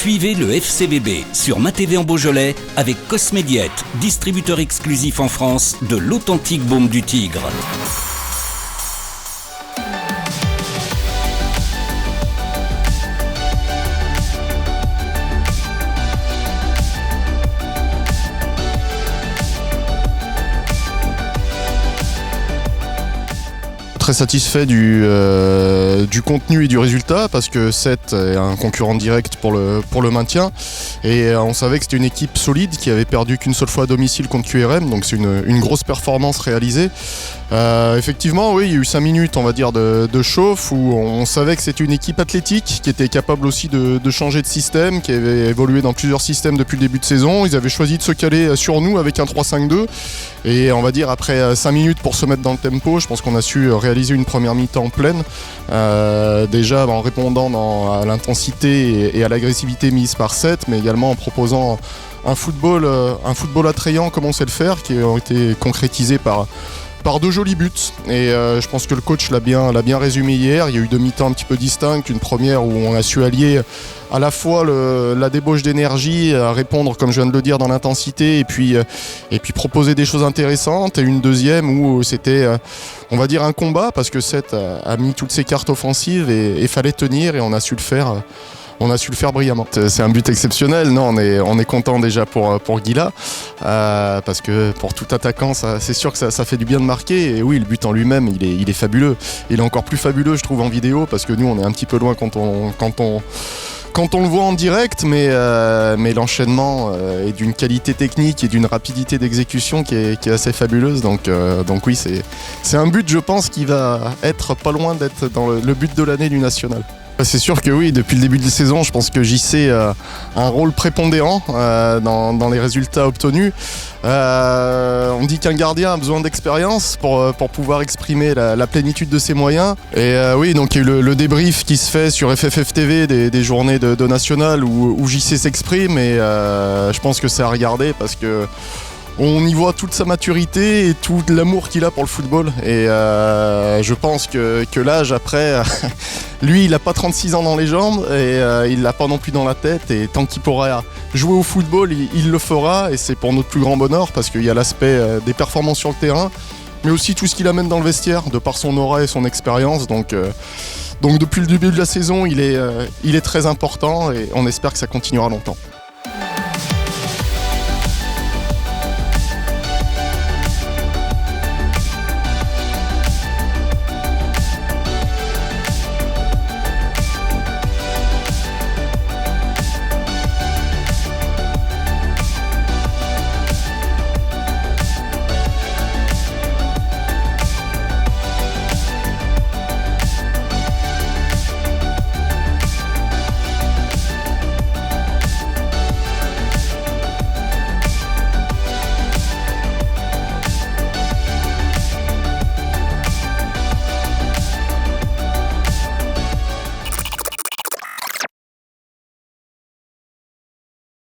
Suivez le FCBB sur MaTV en Beaujolais avec Cosmédiette, distributeur exclusif en France de l'authentique baume du Tigre. Très satisfait du contenu et du résultat parce que Sète est un concurrent direct pour le maintien et on savait que c'était une équipe solide qui avait perdu qu'une seule fois à domicile contre QRM, donc c'est une grosse performance réalisée. Effectivement, oui, il y a eu 5 minutes, on va dire, de chauffe où on savait que c'était une équipe athlétique qui était capable aussi de changer de système, qui avait évolué dans plusieurs systèmes depuis le début de saison. Ils avaient choisi de se caler sur nous avec un 3-5-2 et on va dire après 5 minutes pour se mettre dans le tempo, je pense qu'on a su réaliser une première mi-temps pleine, déjà en répondant à l'intensité et à l'agressivité mise par Sète, mais également en proposant un football attrayant comme on sait le faire, qui a été concrétisé par 2 jolis buts. Et je pense que le coach l'a bien résumé hier. Il y a eu 2 mi-temps un petit peu distinctes. Une première où on a su allier à la fois la débauche d'énergie, à répondre, comme je viens de le dire, dans l'intensité, et puis proposer des choses intéressantes. Et une deuxième où c'était, on va dire, un combat, parce que Sète a mis toutes ses cartes offensives et fallait tenir, et on a su le faire. On a su le faire brillamment. C'est un but exceptionnel. Non, on est content déjà pour Guila, parce que pour tout attaquant, c'est sûr que ça fait du bien de marquer. Et oui, le but en lui-même, il est fabuleux. Il est encore plus fabuleux, je trouve, en vidéo, parce que nous, on est un petit peu loin quand on le voit en direct, mais l'enchaînement est d'une qualité technique et d'une rapidité d'exécution qui est assez fabuleuse. Donc oui, c'est un but, je pense, qui va être pas loin d'être dans le but de l'année du national. C'est sûr que oui, depuis le début de la saison, je pense que JC a un rôle prépondérant dans les résultats obtenus. On dit qu'un gardien a besoin d'expérience pour pouvoir exprimer la plénitude de ses moyens. Et oui, donc il y a eu le débrief qui se fait sur FFF TV des journées de national où JC s'exprime, et je pense que c'est à regarder parce que on y voit toute sa maturité et tout l'amour qu'il a pour le football. Et je pense que l'âge après, lui il n'a pas 36 ans dans les jambes et il l'a pas non plus dans la tête. Et tant qu'il pourra jouer au football, il le fera. Et c'est pour notre plus grand bonheur parce qu'il y a l'aspect des performances sur le terrain, mais aussi tout ce qu'il amène dans le vestiaire, de par son aura et son expérience. Donc depuis le début de la saison, il est très important et on espère que ça continuera longtemps.